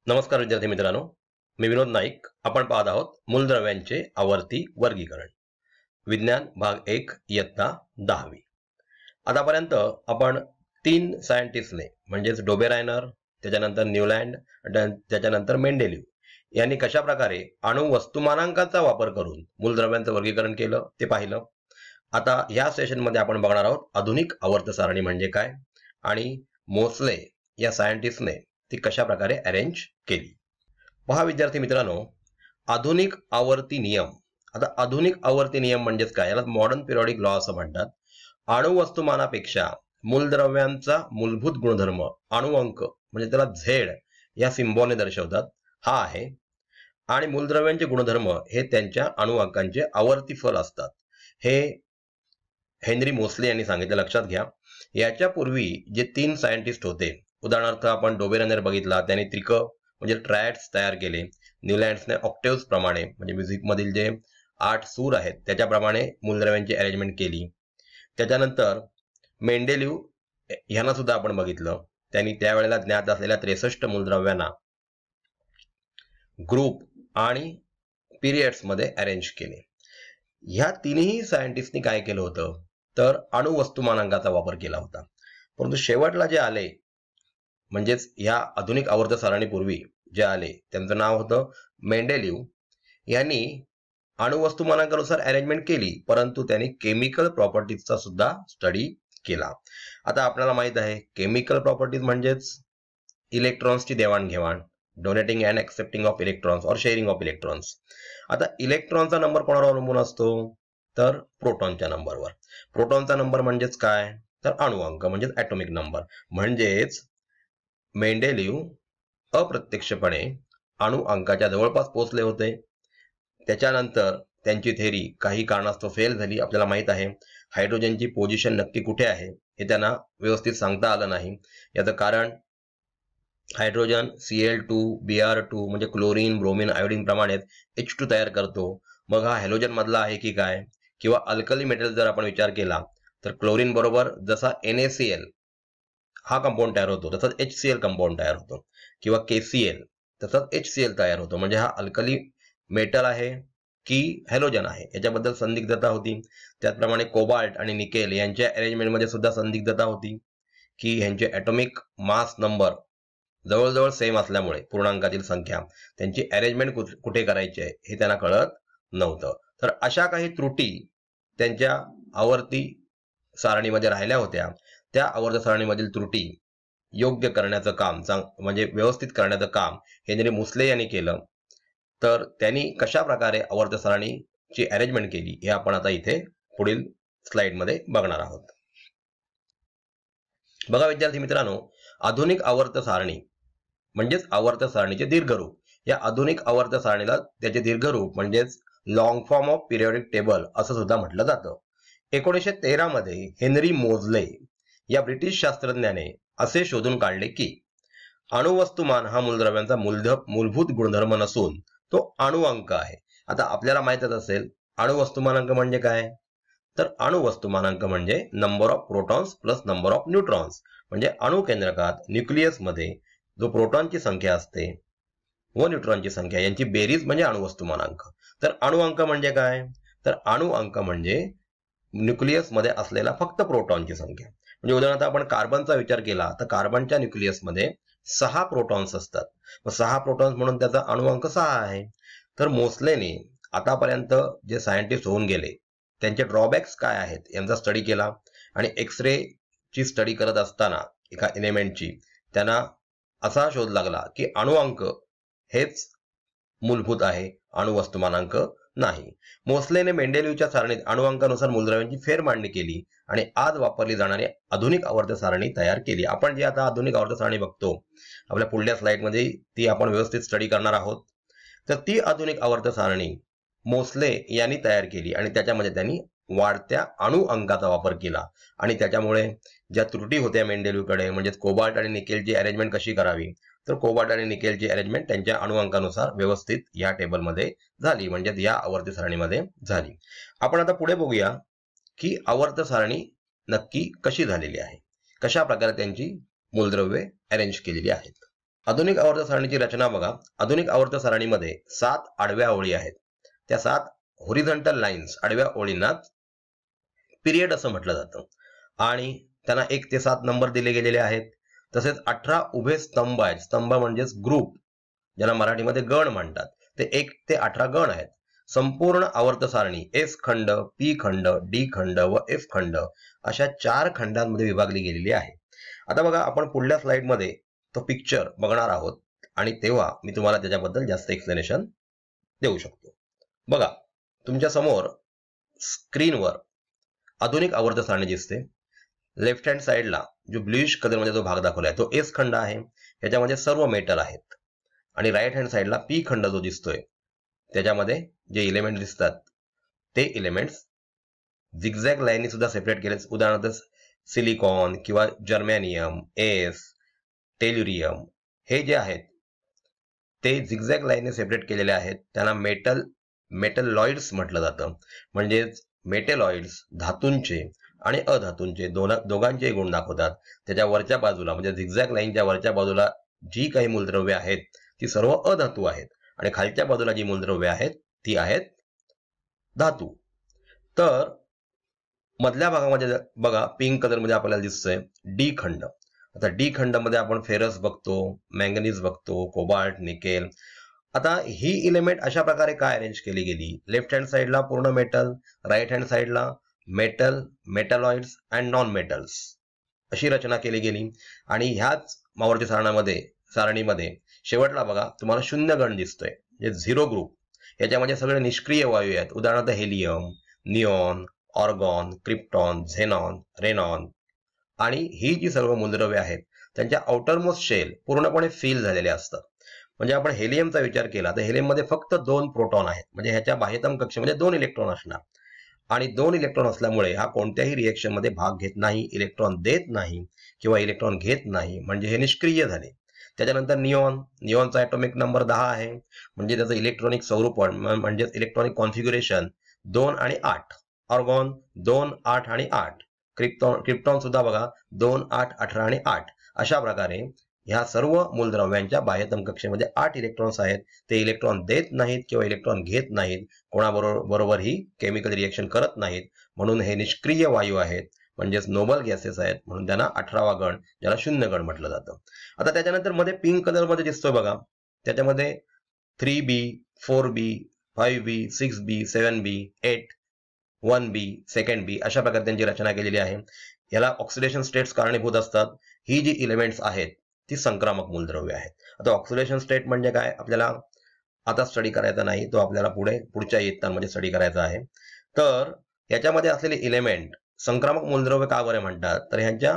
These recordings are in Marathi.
नमस्कार विद्यार्थी मित्रांनो, मी विनोद नाईक. आपण पाहत आहोत मूलद्रव्यांचे आवर्ती वर्गीकरण, विज्ञान भाग 1 इयत्ता 10वी. आतापर्यंत आपण 3 सायंटिस्टने म्हणजेच डोबेरायनर, त्याच्यानंतर न्यूलँड, त्याच्यानंतर मेंडेलिव्ह यांनी कशा प्रकारे अणु वस्तुमानांकाचा वापर करून मूलद्रव्यांचं वर्गीकरण केलं ते पाहिलं. आता या सेशनमध्ये आपण बघणार आहोत आधुनिक आवर्त सारणी म्हणजे काय आणि मोसले या सायंटिस्टने ती कशा प्रकारे अरेंज केली. पहा विद्यार्थी मित्रांनो, आधुनिक आवर्ती नियम. आता आधुनिक आवर्ती नियम म्हणजेच काय, याला मॉडर्न पिरियॉडिक लॉ असं म्हणतात. अणुवस्तुमानापेक्षा मूलद्रव्यांचा मूलभूत गुणधर्म अणुअंक म्हणजे त्याला झेड या सिम्बॉलने दर्शवतात, हा आहे. आणि मूलद्रव्यांचे गुणधर्म हे त्यांच्या अणुअंकांचे आवर्ती फल असतात. हे हेनरी मोसले यांनी सांगितलं, लक्षात घ्या. याच्यापूर्वी जे 3 सायंटिस्ट होते, उदाहरणार्थ आपण डोबेरायनर बघितला, त्यांनी त्रिक म्हणजे ट्रायड्स तयार केले. न्यूलँड्सने ऑक्टेव्स प्रमाणे म्हणजे म्युझिक मधील जे 8 सूर आहेत त्याच्याप्रमाणे मूलद्रव्यांची अरेंजमेंट केली. त्याच्यानंतर मेंडेलिव्ह यांना सुद्धा आपण बघितलं, त्यांनी त्यावेळेला ज्ञात असलेल्या 63 मूलद्रव्यांना ग्रुप आणि पिरियड्स मध्ये अरेंज केले. ह्या तिन्ही सायंटिस्टनी काय केलं होतं तर अणुवस्तुमानांकाचा वापर केला होता. परंतु शेवटला जे आले म्हणजेच ह्या आधुनिक आवर्त सारणीपूर्वी जे आले त्यांचं नाव होतं मेंडेलिव्ह. यांनी अणुवस्तुमानांकानुसार अरेंजमेंट केली, परंतु त्यांनी केमिकल प्रॉपर्टीजचा सुद्धा स्टडी केला. आता आपल्याला माहित आहे केमिकल प्रॉपर्टीज म्हणजेच इलेक्ट्रॉन्सची देवाणघेवाण, donating and accepting of electrons और शेअरिंग ऑफ इलेक्ट्रॉन्स. आता इलेक्ट्रॉनचा नंबर कोणावर अवलंबून असतो तर प्रोटॉनच्या नंबरवर. प्रोटॉनचा नंबर म्हणजेच काय तर अणुअंक म्हणजेच ॲटॉमिक नंबर. म्हणजेच मेंडेलिव्ह अप्रत्यक्षपणे अणुअंकाच्या जवळपास पोहोचले होते. त्याच्यानंतर त्यांची थेरी काही कारणास्तव फेल झाली. आपल्याला माहित आहे हायड्रोजनची पोझिशन नक्की कुठे आहे हे त्यांना व्यवस्थित सांगता आलं नाही. याचं कारण हायड्रोजन Cl2 Br2 म्हणजे क्लोरीन, ब्रोमीन, आयोडीन प्रमाणेच H2 तयार करतो. मग हा हॅलोजन मधला आहे की काय, किंवा अल्कली मेटल जर आपण विचार केला तर क्लोरीन बरोबर जसा NaCl हा कंपाऊंड तयार होतो तसंच HCl कंपाऊंड तयार होतो, किंवा KCl तसंच HCl तयार होतो. म्हणजे हा अल्कली मेटल आहे की हॅलोजन आहे याच्याबद्दल संदिग्धता होती. त्याचप्रमाणे कोबाल्ट आणि निकेल यांच्या अरेंजमेंटमध्ये सुद्धा संदिग्धता होती की ह्यांचे ॲटॉमिक मास नंबर जवळजवळ सेम असल्यामुळे पूर्णांकातील संख्या त्यांची अरेंजमेंट कुठे करायची आहे हे त्यांना कळत नव्हतं. तर अशा काही त्रुटी त्यांच्या आवर्ती सारणीमध्ये राहिल्या होत्या. त्या आवर्त सारणीमधील त्रुटी योग्य करण्याचं काम म्हणजे व्यवस्थित करण्याचं काम हेनरी मोसले यांनी केलं. तर त्यांनी कशा प्रकारे आवर्त सारणीची अरेंजमेंट केली हे आपण आता इथे पुढील स्लाइडमध्ये बघणार आहोत. बघा विद्यार्थी मित्रांनो, आधुनिक आवर्त सारणी म्हणजेच आवर्त सारणीचे दीर्घरूप. या आधुनिक आवर्त सारणीला त्याचे दीर्घरूप म्हणजेच long form of periodic table असं सुद्धा म्हटलं जातं. 1913 मध्ये हेनरी मोसले या ब्रिटिश शास्त्रज्ञाने असे शोधून काढले की अणुवस्तुमान हा मूलद्रव्यांचा मूलभूत गुणधर्म नसून तो अणुअंक आहे. आता आपल्याला माहितच असेल अणुवस्तुमानांक म्हणजे काय, तर अणुवस्तुमानांक म्हणजे number of protons plus number of neutrons. म्हणजे अणुकेंद्रकात न्यूक्लियस मध्ये जो प्रोटॉनची संख्या असते व न्यूट्रॉनची संख्या यांची बेरीज म्हणजे अणुवस्तुमानांक. तर अणुअंक म्हणजे काय, तर अणुअंक म्हणजे न्यूक्लियस मध्ये असलेला फक्त प्रोटॉनची संख्या. म्हणजे उदाहरणार्थ आपण कार्बनचा विचार केला तर कार्बनच्या न्यूक्लियसमध्ये 6 प्रोटॉन्स असतात. मग 6 प्रोटॉन्स म्हणून त्याचा अणुअंक 6 आहे. तर मोसलेने आतापर्यंत जे सायंटिस्ट होऊन गेले त्यांचे ड्रॉबॅक्स काय आहेत यांचा स्टडी केला, आणि एक्सरे ची स्टडी करत असताना एका एलिमेंटची त्यांना असा शोध लागला की अणुअंक हेच मूलभूत आहे, अणुवस्तुमानांक नाही. मोसलेने मेंडेलिव्हच्या सारणीत अणुअंकानुसार मूलद्रव्यांची फेरमांडणी केली आणि आज वापरली जाणारी आधुनिक आवर्त सारणी तयार केली. आपण जी आता आधुनिक आवर्त सारणी बघतो आपल्या पुढल्या स्लाइडमध्ये ती आपण व्यवस्थित स्टडी करणार आहोत. तर ती आधुनिक आवर्त सारणी मोसले यांनी तयार केली आणि त्याच्यामध्ये त्यांनी वाढत्या अणुअंकाचा वापर केला, आणि त्याच्यामुळे ज्या त्रुटी होत्या मेंडेलिव्हकडे म्हणजेच कोबाल्ट आणि निकेलची अरेंजमेंट कशी करावी, तर कोबाल्ट आणि निकेलची अरेंजमेंट त्यांच्या अणुअंकानुसार व्यवस्थित या टेबलमध्ये झाली, म्हणजे या आवर्त सारणीमध्ये झाली. आपण आता पुढे बघूया की आवर्त सारणी नक्की कशी झालेली आहे, कशा प्रकारे त्यांची मूलद्रव्ये अरेंज केलेली आहेत. आधुनिक आवर्त सारणीची रचना बघा. आधुनिक आवर्त सारणीमध्ये 7 आडव्या ओळी आहेत. त्या 7 हॉरिझॉन्टल लाईन्स आडव्या ओळींना पिरियड असं म्हटलं जातं आणि त्यांना 1 ते 7 नंबर दिले गेलेले आहेत. तसेच 18 उभे स्तंभ आहेत. स्तंभ म्हणजेच ग्रुप, ज्याला मराठीमध्ये गण म्हणतात. ते 1 ते 18 गण आहेत. संपूर्ण आवर्त सारणी एस खंड, पी खंड, डी खंड व एफ खंड अशा 4 खंडांमध्ये विभागली गेलेली आहे. आता बघा, आपण पुढल्या स्लाइडमध्ये तो पिक्चर बघणार आहोत आणि तेव्हा मी तुम्हाला त्याच्याबद्दल जास्त एक्सप्लेनेशन देऊ शकतो. बघा, तुमच्या समोर स्क्रीनवर आधुनिक आवर्त सारणी दिसते. लेफ्ट हँड साइडला जो ब्लूइश कलरमध्ये जो भाग दाखवलाय तो एस खंड आहे. याच्यामध्ये सर्व मेटल आहेत. आणि राईट हँड साइडला पी खंड जो दिसतोय त्याच्यामध्ये जे इलेमेंट दिसतात ते इलेमेंट्स झिगझॅग लाईननी सुद्धा सेपरेट केले. उदाहरणार्थ सिलिकॉन किंवा जर्मेनियम, एस, टेल्युरियम हे जे आहेत ते झिगझॅग लाईनने सेपरेट केलेले आहेत. त्यांना मेटलॉइड्स म्हटलं जातं. म्हणजेच मेटलॉइड्स धातूंचे आणि अधातूंचे दोघांचे गुण दाखवतात. त्याच्या वरच्या बाजूला म्हणजे झिगझॅग लाईनच्या वरच्या बाजूला जी काही मूलद्रव्ये आहेत ती सर्व अधातू आहेत आणि खालच्या बाजूला जी मूलद्रव्ये आहेत ती आहेत धातू. तर मधल्या भागामध्ये बघा, पिंक कलर मध्ये आपल्याला दिसतोय डी खंड. आता डी खंड मध्ये आपण फेरस बघतो, मँगनीज बघतो, कोबाल्ट, निकेल. आता ही इलेमेंट अशा प्रकारे काय अरेंज केली गेली? लेफ्ट हँड साइडला पूर्ण मेटल, राईट हँड साइडला metal, metalloids and non metals अशी रचना केली गेली. आणि ह्याच आवर्त सारणीमध्ये शेवटला बघा तुम्हाला शून्य गण दिसतोय, म्हणजे झिरो ग्रुप. याच्यामध्ये सगळे निष्क्रिय वायू आहेत. उदाहरणार्थ helium, neon, argon, krypton, xenon, radon. आणि ही जी सर्व मूलद्रव्ये आहेत त्यांच्या आउटरमोस्ट शेल पूर्णपणे फिल झालेले असतात. म्हणजे आपण हेलियमचा विचार केला तर हेलियममध्ये फक्त 2 प्रोटॉन आहेत. म्हणजे ह्याच्या बाह्यतम कक्षेमध्ये 2 इलेक्ट्रॉन असणार आणि 2 इलेक्ट्रॉन असल्यामुळे हा कोणत्याही रिएक्शन मध्ये भाग घेत नाही, इलेक्ट्रॉन देत नाही किंवा इलेक्ट्रॉन घेत नाही. म्हणजे हे निष्क्रिय झाले. त्याच्यानंतर निऑनचा ॲटॉमिक नंबर 10 आहे. म्हणजे त्याचं इलेक्ट्रॉनिक स्वरूपण म्हणजे इलेक्ट्रॉनिक कॉन्फिग्युरेशन 2 आणि 8. ऑर्गॉन 2, 8 आणि 8. क्रिप्टॉन सुद्धा बघा 2, 8, 18 आणि 8. अशा प्रकारे ह्या सर्व मूलद्रव्यांच्या बाह्यतम कक्षेमध्ये 8 इलेक्ट्रॉन्स आहेत. ते इलेक्ट्रॉन देत नाहीत किंवा इलेक्ट्रॉन घेत नाहीत, कोणाबरोबर ही केमिकल रिएक्शन करत नाहीत. म्हणून हे निष्क्रिय वायू आहेत, म्हणजेच नोबल गॅसेस आहेत. म्हणून त्यांना 18वा गण, ज्याला शून्य गण म्हटलं जातं. आता त्याच्यानंतर मध्ये पिंक कलर मध्ये दिसतोय बघा, त्याच्यामध्ये 3B, 4B, 5B, 6B, 7B, 8, 1B, 2B अशा प्रकारे त्यांची रचना केलेली आहे. याला ऑक्सिडेशन स्टेट्स कारणीभूत असतात. ही जी इलेमेंट्स आहेत ती संक्रामक मूलद्रव्ये आहेत. आता ऑक्सिडेशन स्टेट म्हणजे काय आपल्याला आता स्टडी करायचा नाही, तो आपल्याला पुढच्या इयत्तांमध्ये स्टडी करायचा आहे. तर याच्यामध्ये असलेले इलेमेंट संक्रामक मूलद्रव्य का बरे म्हणतात? तर ह्यांच्या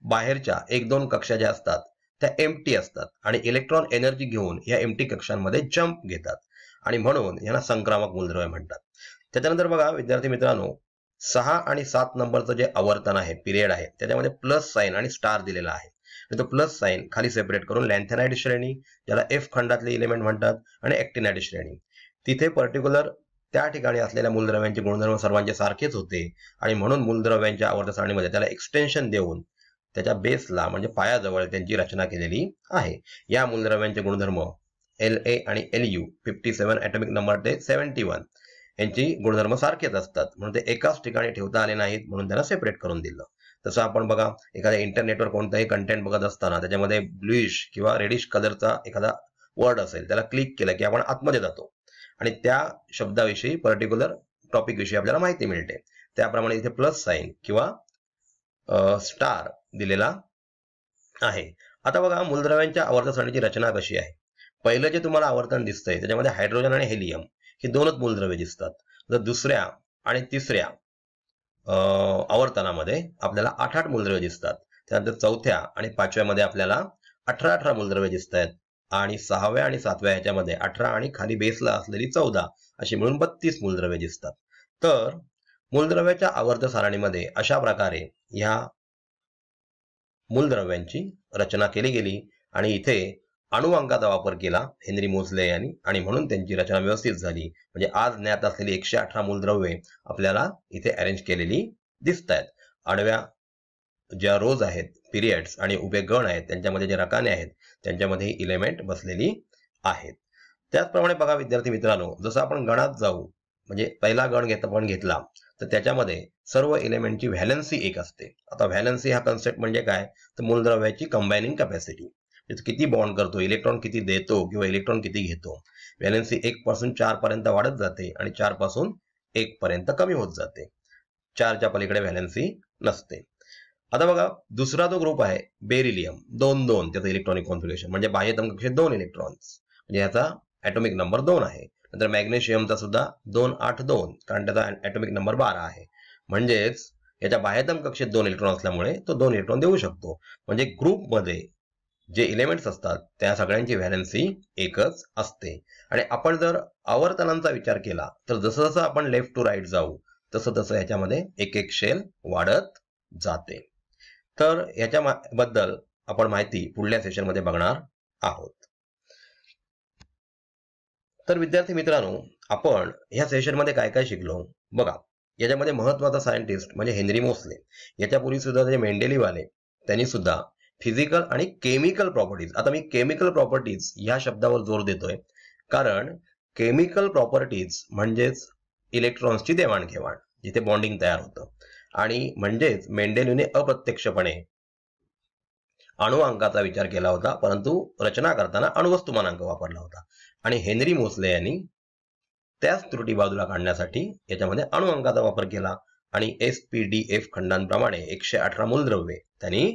बाहेरच्या 1-2 कक्षा ज्या असतात त्या एम्प्टी असतात आणि इलेक्ट्रॉन एनर्जी घेऊन या एम्प्टी कक्षांमध्ये जंप घेतात आणि म्हणून यांना संक्रामक मूलद्रव्य म्हणतात. त्याच्यानंतर बघा विद्यार्थी मित्रांनो, 6 आणि 7 नंबरचं जे आवर्तन आहे, पिरियड आहे, त्याच्यामध्ये प्लस साइन आणि स्टार दिलेला आहे. तो प्लस साइन खाली सेपरेट करून लॅन्थेनाइड श्रेणी, ज्याला एफ खंडातले इलेमेंट म्हणतात, आणि ॲक्टिनाइड श्रेणी. तिथे पर्टिक्युलर त्या ठिकाणी असलेल्या मूलद्रव्यांचे गुणधर्म सर्वांचे सारखेच होते आणि म्हणून मूलद्रव्यांच्या आवर्त सारणीमध्ये त्याला एक्सटेन्शन देऊन त्याच्या बेसला म्हणजे पायाजवळ त्यांची रचना केलेली आहे. या मूलद्रव्यांचे गुणधर्म LA आणि LU 57 ॲटॉमिक नंबर ते 71 यांची गुणधर्म सारखेच असतात. म्हणून ते एकाच ठिकाणी ठेवता आले नाहीत, म्हणून त्यांना सेपरेट करून दिलं. तसं आपण बघा एखाद्या इंटरनेटवर कोणताही कंटेंट बघत असताना त्याच्यामध्ये ब्लूइश किंवा रेडिश कलरचा एखादा वर्ड असेल, त्याला क्लिक केलं की आपण आतमध्ये जातो आणि त्या शब्दाविषयी पर्टिक्युलर टॉपिक विषयी आपल्याला माहिती मिळते. त्याप्रमाणे इथे प्लस साइन किंवा स्टार दिलेला आहे. आता बघा मूलद्रव्यांच्या आवर्त सारणीची रचना कशी आहे. पहिलं जे तुम्हाला आवर्तन दिसतंय त्याच्यामध्ये हायड्रोजन आणि हेलियम ही 2च मूलद्रव्ये दिसतात. जर दुसऱ्या आणि तिसऱ्या आवर्तनामध्ये आपल्याला 8-8 मूलद्रव्ये दिसतात. त्यानंतर चौथ्या आणि 5व्या मध्ये आपल्याला 18-18 मूलद्रव्ये दिसत आहेत आणि 6व्या आणि 7व्या ह्याच्यामध्ये 18 आणि खाली बेसला असलेली 14 अशी मिळून 32 मूलद्रव्ये दिसतात. तर मूलद्रव्याच्या आवर्त सारणीमध्ये अशा प्रकारे ह्या मूलद्रव्यांची रचना केली गेली आणि इथे अणुअंकाचा वापर केला हेनरी मोझले यांनी आणि म्हणून त्यांची रचना व्यवस्थित झाली. म्हणजे आज ज्ञात असलेली 118 मूलद्रव्ये आपल्याला इथे अरेंज केलेली दिसत आहेत. आडव्या ज्या रोज आहेत पिरियड्स आणि उभे गण आहेत त्यांच्यामध्ये जे रकाने आहेत त्यांच्यामध्ये इलेमेंट बसलेली आहेत. त्याचप्रमाणे बघा विद्यार्थी मित्रांनो, जसं आपण गणात जाऊ म्हणजे पहिला गण घेतला तर त्याच्यामध्ये सर्व एलिमेंटची व्हॅलन्सी एक असते. आता व्हॅलन्सी हा कन्सेप्ट म्हणजे काय, तर मूलद्रव्याची कंबायनिंग कॅपॅसिटी, किती बॉन्ड करतो, इलेक्ट्रॉन किती देतो किंवा इलेक्ट्रॉन किती घेतो. व्हॅलन्सी 1 पासून 4 पर्यंत वाढत जाते आणि 4 पासून 1 पर्यंत कमी होत जाते. 4च्या पलीकडे व्हॅलन्सी नसते. आता बघा दुसरा जो ग्रुप आहे बेरिलियम, 2-2 त्याचं इलेक्ट्रॉनिक कॉन्फिगरेशन म्हणजे बाह्यतम कक्षेत 2 इलेक्ट्रॉन्स म्हणजे याचा ॲटॉमिक नंबर 2 आहे. नंतर मॅग्नेशियमचा सुद्धा 2-8-2 कारण त्याचा ॲटॉमिक नंबर 12 आहे. म्हणजेच याच्या बाह्यतम कक्षेत 2 इलेक्ट्रॉन असल्यामुळे तो 2 इलेक्ट्रॉन देऊ शकतो. म्हणजे ग्रुपमध्ये जे इलेमेंट्स असतात त्या सगळ्यांची व्हॅलन्सी एकच असते. आणि आपण जर आवर्तनांचा विचार केला तर जसं जसं आपण लेफ्ट टू राईट जाऊ तसं तसं याच्यामध्ये एक एक शेल वाढत जाते. तर याच्याबद्दल आपण माहिती पुढल्या सेशनमध्ये बघणार आहोत. तर विद्यार्थी मित्रांनो, आपण ह्या सेशनमध्ये काय काय शिकलो बघा. याच्यामध्ये महत्वाचा सायंटिस्ट म्हणजे हेनरी मोसले. याच्यापूर्वी सुद्धा जे मेंडेलीव आले त्यांनी सुद्धा फिजिकल आणि केमिकल प्रॉपर्टीज, आता मी केमिकल प्रॉपर्टीज या शब्दावर जोर देतोय कारण केमिकल प्रॉपर्टीज म्हणजेच इलेक्ट्रॉन्सची देवाणघेवाण, जिथे बॉन्डिंग तयार होतं. आणि म्हणजेच मेंडेलीवने अप्रत्यक्षपणे अणुअंकाचा विचार केला होता परंतु रचना करताना अणुवस्तुमानांक वापरला होता. आणि हेनरी मोसले यांनी त्याच त्रुटी बाजूला काढण्यासाठी याच्यामध्ये अणुअंकाचा वापर केला आणि SPDF खंडांप्रमाणे 118 मूलद्रव्ये त्यांनी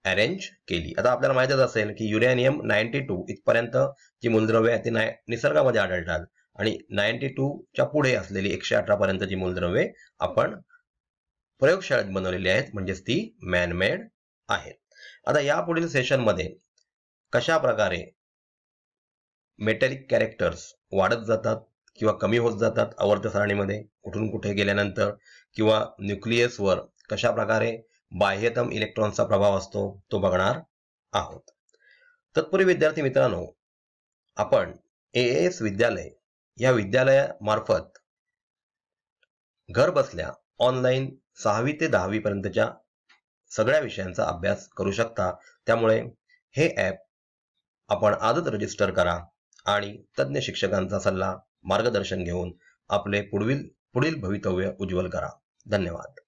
अरेंज केली. आता आपल्याला माहितच असेल की युरेनियम 92 इथपर्यंत जी मूलद्रव्ये आहेत ती निसर्गामध्ये आढळतात आणि 92च्या पुढे असलेली 118 पर्यंतची मूलद्रव्ये आपण प्रयोगशाळेत बनवलेली आहेत म्हणजेच ती मॅनमेड आहेत. आता या पुढील सेशनमध्ये कशा प्रकारे मेटॅलिक कॅरेक्टर्स वाढत जातात किंवा कमी होत जातात आवर्त सारणीमध्ये कुठून कुठे गेल्यानंतर, किंवा न्यूक्लियसवर कशा प्रकारे बाह्यतम इलेक्ट्रॉनचा प्रभाव असतो तो बघणार आहोत. तत्पूर्वी विद्यार्थी मित्रांनो, आपण AAS विद्यालय या विद्यालयामार्फत घर बसल्या ऑनलाईन 6वी ते 10वी पर्यंतच्या सगळ्या विषयांचा अभ्यास करू शकता. त्यामुळे हे ॲप आपण आजच रजिस्टर करा आणि तज्ञ शिक्षकांचा सल्ला मार्गदर्शन घेऊन आपले पुढील भवितव्य उज्ज्वल करा. धन्यवाद.